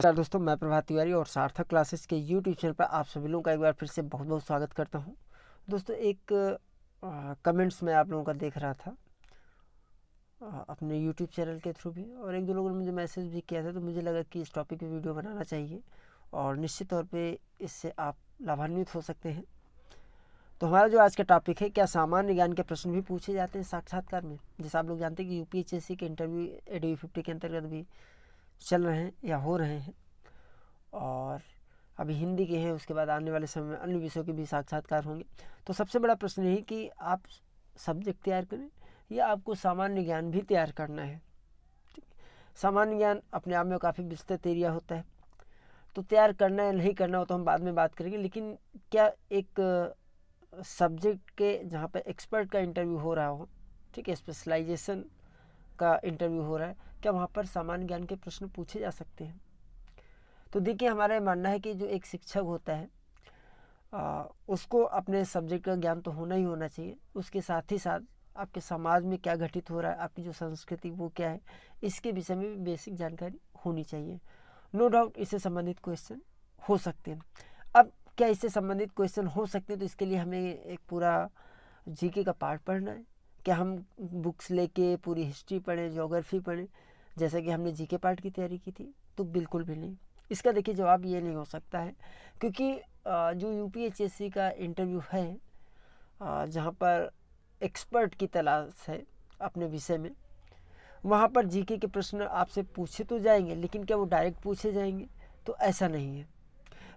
नमस्कार दोस्तों, मैं प्रभात तिवारी और सार्थक क्लासेस के यूट्यूब चैनल पर आप सभी लोगों का एक बार फिर से बहुत बहुत स्वागत करता हूं। दोस्तों, एक कमेंट्स में आप लोगों का देख रहा था अपने यूट्यूब चैनल के थ्रू भी, और एक दो लोगों ने मुझे मैसेज भी किया था, तो मुझे लगा कि इस टॉपिक पे वीडियो बनाना चाहिए और निश्चित तौर पे इससे आप लाभान्वित हो सकते हैं। तो हमारा जो आज का टॉपिक है, क्या सामान्य ज्ञान के प्रश्न भी पूछे जाते हैं साक्षात्कार में। जैसे आप लोग जानते हैं कि यूपीएससी के इंटरव्यू ADV 50 के अंतर्गत भी चल रहे हैं या हो रहे हैं, और अभी हिंदी के हैं, उसके बाद आने वाले समय में अन्य विषयों के भी साक्षात्कार होंगे। तो सबसे बड़ा प्रश्न यही कि आप सब्जेक्ट तैयार करें या आपको सामान्य ज्ञान भी तैयार करना है। सामान्य ज्ञान अपने आप में काफ़ी विस्तृत एरिया होता है, तो तैयार करना या नहीं करना हो तो हम बाद में बात करेंगे। लेकिन क्या एक सब्जेक्ट के जहाँ पर एक्सपर्ट का इंटरव्यू हो रहा हो, ठीक है, स्पेशलाइजेशन का इंटरव्यू हो रहा है, क्या वहाँ पर सामान्य ज्ञान के प्रश्न पूछे जा सकते हैं? तो देखिए, हमारा मानना है कि जो एक शिक्षक होता है उसको अपने सब्जेक्ट का ज्ञान तो होना ही होना चाहिए। उसके साथ ही साथ आपके समाज में क्या घटित हो रहा है, आपकी जो संस्कृति वो क्या है, इसके विषय में भी बेसिक जानकारी होनी चाहिए। नो डाउट इससे संबंधित क्वेश्चन हो सकते हैं। अब क्या इससे संबंधित क्वेश्चन हो सकते हैं, तो इसके लिए हमें एक पूरा जीके का पार्ट पढ़ना है। क्या हम बुक्स लेके पूरी हिस्ट्री पढ़ें, ज्योग्राफी पढ़ें, जैसा कि हमने जीके पार्ट की तैयारी की थी? तो बिल्कुल भी नहीं। इसका देखिए जवाब ये नहीं हो सकता है, क्योंकि जो यूपीएससी का इंटरव्यू है, जहाँ पर एक्सपर्ट की तलाश है अपने विषय में, वहाँ पर जीके के प्रश्न आपसे पूछे तो जाएंगे, लेकिन क्या वो डायरेक्ट पूछे जाएंगे? तो ऐसा नहीं है।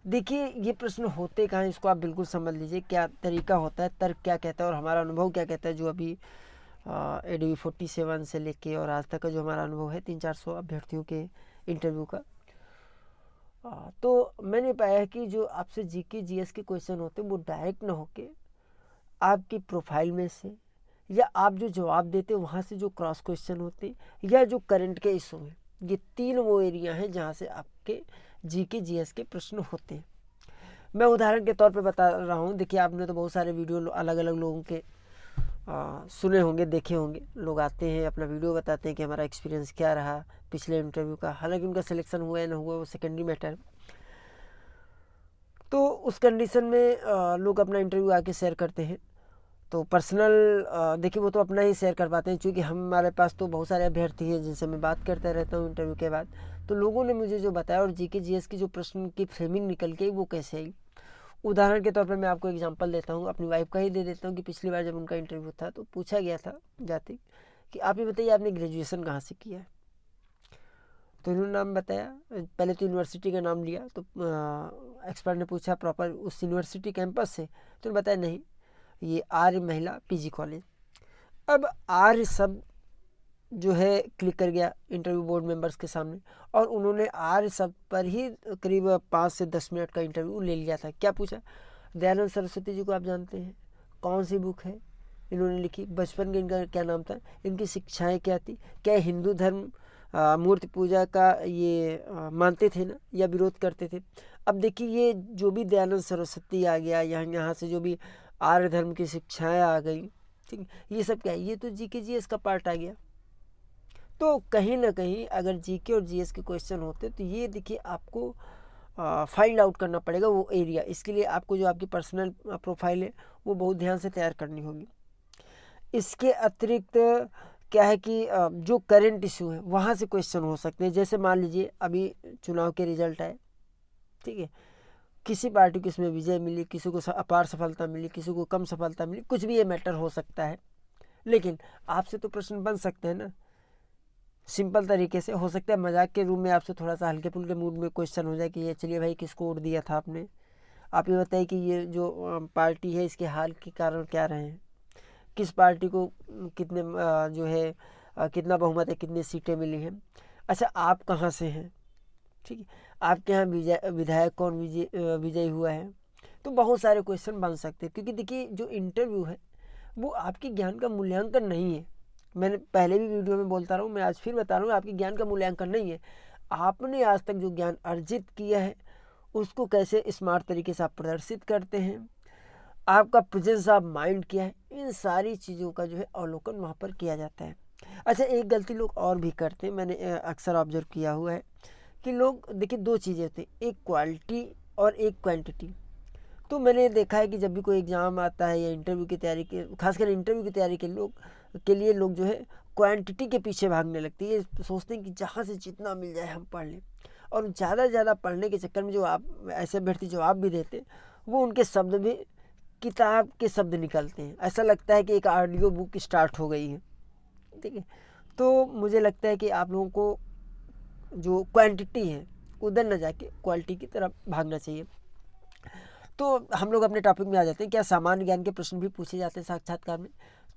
देखिए, ये प्रश्न होते कहाँ हैं, इसको आप बिल्कुल समझ लीजिए। क्या तरीका होता है, तर्क क्या कहता है और हमारा अनुभव क्या कहता है, जो अभी ADV 47 से लेके और आज तक का जो हमारा अनुभव है 300-400 अभ्यर्थियों के इंटरव्यू का। तो मैंने पाया है कि जो आपसे जीके जीएस के क्वेश्चन होते हैं वो डायरेक्ट ना होके आपकी प्रोफाइल में से, या आप जो जवाब देते हैं वहाँ से जो क्रॉस क्वेश्चन होते हैं, या जो करंट के इशू हैं, ये तीन वो एरिया हैं जहाँ से आपके जीके जीएस के प्रश्न होते हैं। मैं उदाहरण के तौर पे बता रहा हूँ। देखिए, आपने तो बहुत सारे वीडियो अलग अलग लोगों के सुने होंगे, देखे होंगे। लोग आते हैं, अपना वीडियो बताते हैं कि हमारा एक्सपीरियंस क्या रहा पिछले इंटरव्यू का। हालांकि उनका सिलेक्शन हुआ या ना हुआ वो सेकेंडरी मैटर है। तो उस कंडीशन में लोग अपना इंटरव्यू आके शेयर करते हैं। तो पर्सनल देखिए, वो तो अपना ही शेयर कर पाते हैं, क्योंकि हमारे पास तो बहुत सारे अभ्यर्थी हैं जिनसे मैं बात करता रहता हूँ इंटरव्यू के बाद। तो लोगों ने मुझे जो बताया और जीके जीएस की जो प्रश्न की फ्रेमिंग निकल के वो कैसे आई, उदाहरण के तौर पर मैं आपको एग्जांपल देता हूँ, अपनी वाइफ का ही दे देता हूँ। कि पिछली बार जब उनका इंटरव्यू था तो पूछा गया था जाते कि आप ये बताइए आपने ग्रेजुएशन कहाँ से किया है। तो इन्होंने नाम बताया, पहले तो यूनिवर्सिटी का नाम लिया। तो एक्सपर्ट ने पूछा प्रॉपर उस यूनिवर्सिटी कैंपस से, तो उन्होंने बताया नहीं, ये आर्य महिला PG कॉलेज। अब आर्य सब जो है क्लिक कर गया इंटरव्यू बोर्ड मेंबर्स के सामने, और उन्होंने आर्य सब पर ही करीब 5 से 10 मिनट का इंटरव्यू ले लिया था। क्या पूछा? दयानंद सरस्वती जी को आप जानते हैं, कौन सी बुक है इन्होंने लिखी, बचपन के इनका क्या नाम था, इनकी शिक्षाएं क्या थी, क्या हिंदू धर्म मूर्ति पूजा का ये मानते थे ना, या विरोध करते थे। अब देखिए, ये जो भी दयानंद सरस्वती आ गया, यहाँ से जो भी आर्य धर्म की शिक्षाएं आ गई, ठीक, ये सब क्या है, ये तो जीके जीएस का पार्ट आ गया। तो कहीं ना कहीं अगर जीके और जीएस के क्वेश्चन होते तो ये देखिए आपको फाइंड आउट करना पड़ेगा वो एरिया। इसके लिए आपको जो आपकी पर्सनल प्रोफाइल है वो बहुत ध्यान से तैयार करनी होगी। इसके अतिरिक्त क्या है कि जो करंट इशू है वहाँ से क्वेश्चन हो सकते हैं। जैसे मान लीजिए अभी चुनाव के रिजल्ट आए, ठीक है, किसी पार्टी को इसमें विजय मिली, किसी को अपार सफलता मिली, किसी को कम सफलता मिली, कुछ भी ये मैटर हो सकता है। लेकिन आपसे तो प्रश्न बन सकते हैं ना, सिंपल तरीके से हो सकता है। मजाक के रूप में आपसे थोड़ा सा हल्के फुल्के मूड में क्वेश्चन हो जाए कि ये चलिए भाई किसको वोट दिया था आपने, आप ये बताइए कि ये जो पार्टी है इसके हाल के कारण क्या रहे हैं, किस पार्टी को कितने जो है कितना बहुमत है, कितनी सीटें मिली हैं, अच्छा आप कहाँ से हैं, ठीक है, आपके यहाँ विधायक कौन विजयी हुआ है। तो बहुत सारे क्वेश्चन बन सकते हैं, क्योंकि देखिए जो इंटरव्यू है वो आपके ज्ञान का मूल्यांकन नहीं है। मैंने पहले भी वीडियो में बोलता रहा हूँ, मैं आज फिर बता रहा हूँ, आपके ज्ञान का मूल्यांकन नहीं है। आपने आज तक जो ज्ञान अर्जित किया है उसको कैसे स्मार्ट तरीके से आप प्रदर्शित करते हैं, आपका प्रेजेंस ऑफ माइंड क्या है, इन सारी चीज़ों का जो है अवलोकन वहाँ पर किया जाता है। अच्छा, एक गलती लोग और भी करते हैं, मैंने अक्सर ऑब्जर्व किया हुआ है कि लोग देखिए दो चीज़ें होती हैं, एक क्वालिटी और एक क्वांटिटी। तो मैंने देखा है कि जब भी कोई एग्ज़ाम आता है या इंटरव्यू की तैयारी के, खासकर इंटरव्यू की तैयारी के लिए लोग जो है क्वांटिटी के पीछे भागने लगते हैं। ये सोचते हैं कि जहाँ से जितना मिल जाए हम पढ़ लें, और ज़्यादा से ज़्यादा पढ़ने के चक्कर में जो आप ऐसे अभ्यर्थी जवाब भी देते हैं, वो उनके शब्द भी किताब के शब्द निकलते हैं। ऐसा लगता है कि एक ऑडियो बुक स्टार्ट हो गई है, ठीक है। तो मुझे लगता है कि आप लोगों को जो क्वांटिटी है उधर न जाके क्वालिटी की तरफ भागना चाहिए। तो हम लोग अपने टॉपिक में आ जाते हैं। क्या सामान्य ज्ञान के प्रश्न भी पूछे जाते हैं साक्षात्कार में?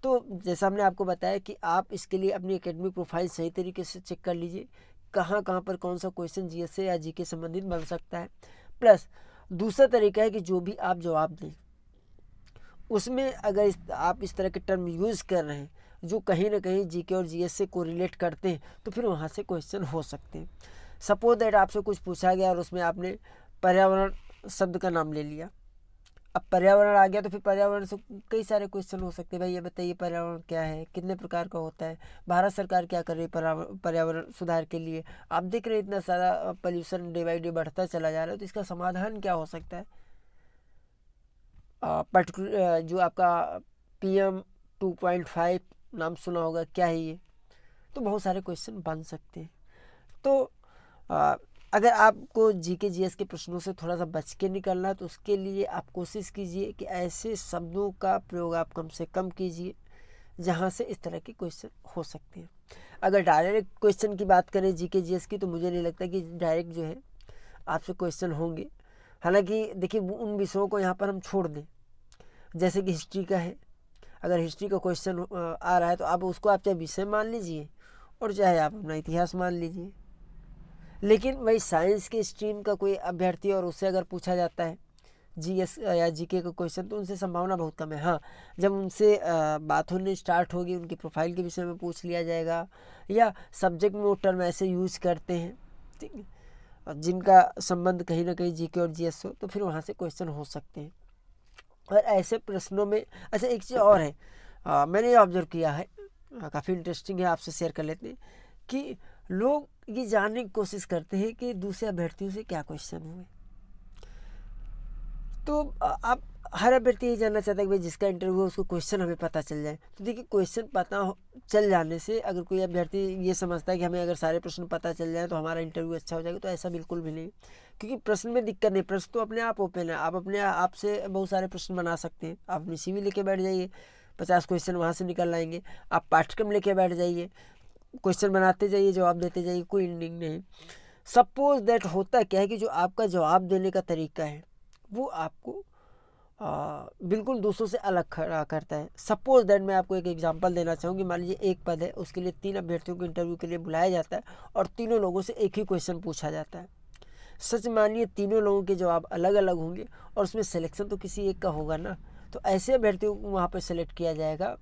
तो जैसा हमने आपको बताया कि आप इसके लिए अपनी एकेडमिक प्रोफाइल सही तरीके से चेक कर लीजिए, कहाँ कहाँ पर कौन सा क्वेश्चन जीएस से या जीके संबंधित बन सकता है। प्लस दूसरा तरीका है कि जो भी आप जवाब दें उसमें अगर आप इस तरह के टर्म यूज़ कर रहे हैं जो कहीं ना कहीं जीके और जीएस से कोरिलेट करते हैं, तो फिर वहाँ से क्वेश्चन हो सकते हैं। सपोज दैट आपसे कुछ पूछा गया और उसमें आपने पर्यावरण शब्द का नाम ले लिया। अब पर्यावरण आ गया तो फिर पर्यावरण से कई सारे क्वेश्चन हो सकते हैं। भाई ये बताइए पर्यावरण क्या है, कितने प्रकार का होता है, भारत सरकार क्या कर रही है पर्यावरण सुधार के लिए। आप देख रहे हैं इतना सारा पोल्यूशन डे बाई डे बढ़ता चला जा रहा है, तो इसका समाधान क्या हो सकता है। पर्टिकुलर जो आपका PM 2.5 नाम सुना होगा, क्या है ये। तो बहुत सारे क्वेश्चन बन सकते हैं। तो अगर आपको जीके जीएस के प्रश्नों से थोड़ा सा बच के निकलना है, तो उसके लिए आप कोशिश कीजिए कि ऐसे शब्दों का प्रयोग आप कम से कम कीजिए जहाँ से इस तरह के क्वेश्चन हो सकते हैं। अगर डायरेक्ट क्वेश्चन की बात करें जीके जीएस की, तो मुझे नहीं लगता कि डायरेक्ट जो है आपसे क्वेश्चन होंगे। हालांकि देखिए उन विषयों को यहाँ पर हम छोड़ दें, जैसे कि हिस्ट्री का है। अगर हिस्ट्री का क्वेश्चन आ रहा है तो आप उसको आप चाहे विषय मान लीजिए और चाहे आप अपना इतिहास मान लीजिए। लेकिन वही साइंस के स्ट्रीम का कोई अभ्यर्थी और उससे अगर पूछा जाता है जीएस या जीके का क्वेश्चन, तो उनसे संभावना बहुत कम है। हाँ, जब उनसे बात होने स्टार्ट होगी, उनकी प्रोफाइल के विषय में पूछ लिया जाएगा या सब्जेक्ट में वो टर्म ऐसे यूज़ करते हैं, ठीक है, जिनका संबंध कहीं ना कहीं जीके और जीएस हो, तो फिर वहाँ से क्वेश्चन हो सकते हैं। और ऐसे प्रश्नों में अच्छा एक चीज़ और है, मैंने ये ऑब्जर्व किया है, काफ़ी इंटरेस्टिंग है, आपसे शेयर कर लेते हैं कि लोग ये जानने की कोशिश करते हैं कि दूसरे अभ्यर्थियों से क्या क्वेश्चन हुए। तो आप हर अभ्यर्थी ये जानना चाहता है कि भाई जिसका इंटरव्यू है उसको क्वेश्चन हमें पता चल जाए। तो देखिए क्वेश्चन चल जाने से अगर कोई अभ्यर्थी ये समझता है कि हमें अगर सारे प्रश्न पता चल जाए तो हमारा इंटरव्यू अच्छा हो जाएगा, तो ऐसा बिल्कुल भी नहीं। क्योंकि प्रश्न में दिक्कत नहीं, प्रश्न तो अपने आप ओपन है, आप अपने आप से बहुत सारे प्रश्न बना सकते हैं। आप अपनी CV लेके बैठ जाइए, 50 क्वेश्चन वहाँ से निकल आएंगे। आप पाठ्यक्रम लेके बैठ जाइए, क्वेश्चन बनाते जाइए, जवाब देते जाइए, कोई एंडिंग नहीं। सपोज दैट होता क्या है कि जो आपका जवाब देने का तरीका है वो आपको बिल्कुल दूसरों से अलग खड़ा करता है। सपोज दैट मैं आपको एक एग्जांपल देना चाहूँगी। मान लीजिए एक पद है, उसके लिए 3 अभ्यर्थियों को इंटरव्यू के लिए बुलाया जाता है और तीनों लोगों से एक ही क्वेश्चन पूछा जाता है। सच मानिए तीनों लोगों के जवाब अलग अलग होंगे और उसमें सिलेक्शन तो किसी एक का होगा ना। तो ऐसे अभ्यर्थियों को वहाँ पर सेलेक्ट किया जाएगा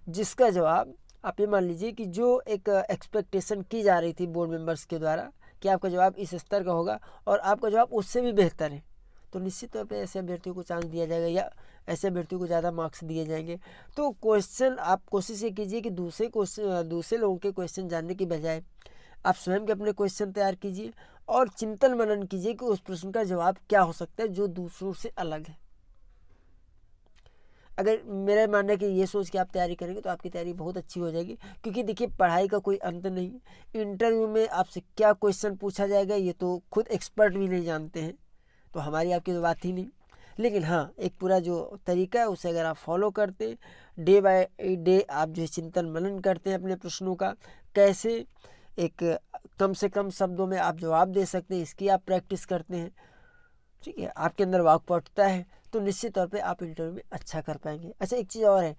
जिसका जवाब, आप ये मान लीजिए कि जो एक एक्सपेक्टेशन की जा रही थी बोर्ड मेंबर्स के द्वारा कि आपका जवाब इस स्तर का होगा और आपका जवाब उससे भी बेहतर है, तो निश्चित तौर पे ऐसे अभ्यर्थियों को चांस दिया जाएगा या ऐसे अभ्यर्थियों को ज़्यादा मार्क्स दिए जाएंगे। तो क्वेश्चन आप कोशिश ये कीजिए कि दूसरे लोगों के क्वेश्चन जानने की बजाय आप स्वयं के अपने क्वेश्चन तैयार कीजिए और चिंतन मनन कीजिए कि उस प्रश्न का जवाब क्या हो सकता है जो दूसरों से अलग है। अगर मेरा मानना है कि ये सोच के आप तैयारी करेंगे तो आपकी तैयारी बहुत अच्छी हो जाएगी। क्योंकि देखिए पढ़ाई का कोई अंत नहीं, इंटरव्यू में आपसे क्या क्वेश्चन पूछा जाएगा ये तो खुद एक्सपर्ट भी नहीं जानते हैं, तो हमारी आपकी तो बात ही नहीं। लेकिन हाँ, एक पूरा जो तरीका है उसे अगर आप फॉलो करते हैं, डे बाय डे आप जो है चिंतन मनन करते हैं अपने प्रश्नों का, कैसे एक कम से कम शब्दों में आप जवाब दे सकते हैं, इसकी आप प्रैक्टिस करते हैं, ठीक है, आपके अंदर वाकपटुता है, तो निश्चित तौर पे आप इंटरव्यू में अच्छा कर पाएंगे। अच्छा एक चीज़ और है,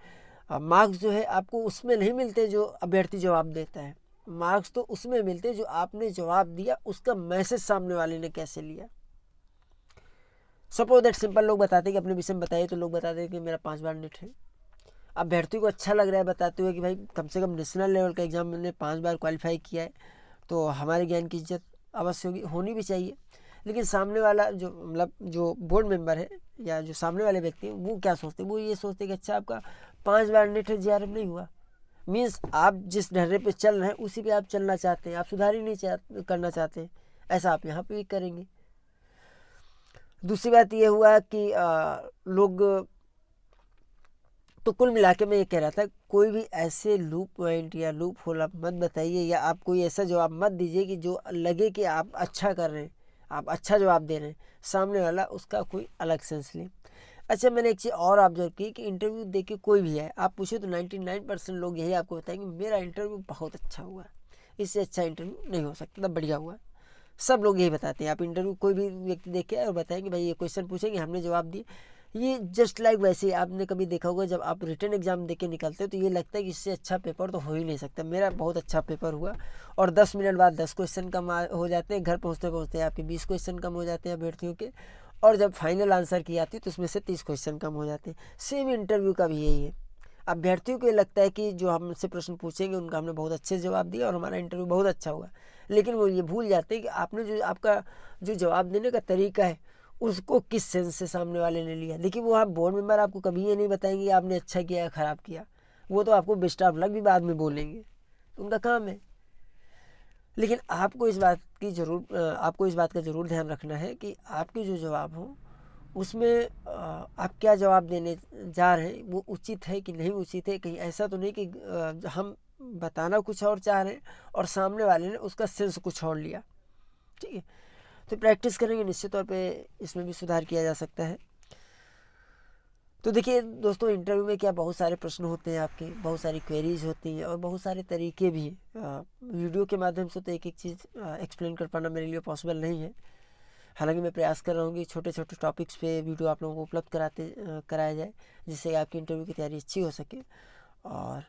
मार्क्स जो है आपको उसमें नहीं मिलते जो अभ्यर्थी जवाब देता है, मार्क्स तो उसमें मिलते जो आपने जवाब दिया उसका मैसेज सामने वाले ने कैसे लिया। सपोज दैट सिंपल लोग बताते हैं कि अपने विषय में बताइए, तो लोग बताते हैं कि मेरा 5 बार नेट है। अभ्यर्थी को अच्छा लग रहा है बताते हुए कि भाई कम से कम नेशनल लेवल का एग्जाम मैंने 5 बार क्वालिफाई किया है, तो हमारे ज्ञान की इज्जत अवश्य होनी भी चाहिए। लेकिन सामने वाला जो मतलब जो बोर्ड मेंबर है या जो सामने वाले व्यक्ति हैं वो क्या सोचते हैं, वो ये सोचते हैं कि अच्छा आपका 5 बार नेट है, JRF नहीं हुआ, मीन्स आप जिस ढर्रे पे चल रहे हैं उसी पे आप चलना चाहते हैं, आप सुधार ही नहीं करना चाहते हैं। ऐसा आप यहाँ पे भी करेंगे। दूसरी बात ये हुआ कि लोग, तो कुल मिला के मैं ये कह रहा था, कोई भी ऐसे लूप पॉइंट या लूप होल आप मत बताइए, या आप कोई ऐसा जवाब मत दीजिए कि जो लगे कि आप अच्छा कर रहे हैं, आप अच्छा जवाब दे रहे हैं, सामने वाला उसका कोई अलग सेंस ले। अच्छा, मैंने एक चीज़ और ऑब्जर्व की कि इंटरव्यू दे के कोई भी है, आप पूछे तो 99% लोग यही आपको बताएंगे मेरा इंटरव्यू बहुत अच्छा हुआ, इससे अच्छा इंटरव्यू नहीं हो सकता, बढ़िया हुआ। सब लोग यही बताते हैं। आप इंटरव्यू कोई भी व्यक्ति देख के और बताएंगे भाई ये क्वेश्चन पूछेंगे, हमने जवाब दिए। ये जस्ट लाइक वैसे ही आपने कभी देखा होगा, जब आप रिटन एग्जाम दे के निकलते हो तो ये लगता है कि इससे अच्छा पेपर तो हो ही नहीं सकता। मेरा बहुत अच्छा पेपर हुआ, और 10 मिनट बाद 10 क्वेश्चन कम हो जाते हैं, घर पहुँचते पहुँचते आपके 20 क्वेश्चन कम हो जाते हैं अभ्यर्थियों के, और जब फाइनल आंसर की आती है तो उसमें से 30 क्वेश्चन कम हो जाते हैं। सेम इंटरव्यू का भी यही है। अभ्यर्थियों को ये लगता है कि जो हमसे प्रश्न पूछेंगे उनका हमने बहुत अच्छे से जवाब दिया और हमारा इंटरव्यू बहुत अच्छा हुआ, लेकिन वो ये भूल जाते हैं कि आपने जो आपका जो जवाब देने का तरीका है उसको किस सेंस से सामने वाले ने लिया। देखिए, वो आप बोर्ड मेंबर आपको कभी ये नहीं बताएंगे आपने अच्छा किया या ख़राब किया, वो तो आपको बेस्ट ऑफ लक भी बाद में बोलेंगे, उनका काम है। लेकिन आपको इस बात का ज़रूर ध्यान रखना है कि आपके जो जवाब हो उसमें आप क्या जवाब देने जा रहे हैं वो उचित है कि नहीं उचित है। कहीं ऐसा तो नहीं कि हम बताना कुछ और चाह रहे हैं और सामने वाले ने उसका सेंस कुछ और लिया। ठीक है, तो प्रैक्टिस करेंगे निश्चित तौर पे इसमें भी सुधार किया जा सकता है। तो देखिए दोस्तों, इंटरव्यू में क्या बहुत सारे प्रश्न होते हैं, आपके बहुत सारी क्वेरीज होती हैं और बहुत सारे तरीके भी हैं। वीडियो के माध्यम से तो एक एक चीज़ एक्सप्लेन कर पाना मेरे लिए पॉसिबल नहीं है। हालांकि मैं प्रयास कर रहा हूँ कि छोटे छोटे टॉपिक्स पे वीडियो आप लोगों को उपलब्ध कराया जाए, जिससे आपकी इंटरव्यू की तैयारी अच्छी हो सके। और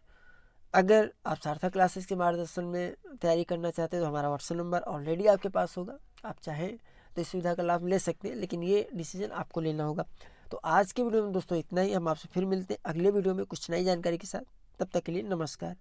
अगर आप सार्थक क्लासेस के मार्गदर्शन में तैयारी करना चाहते हैं तो हमारा व्हाट्सएप नंबर ऑलरेडी आपके पास होगा, आप चाहें तो इस सुविधा का लाभ ले सकते हैं, लेकिन ये डिसीजन आपको लेना होगा। तो आज के वीडियो में दोस्तों इतना ही। हम आपसे फिर मिलते हैं अगले वीडियो में कुछ नई जानकारी के साथ। तब तक के लिए नमस्कार।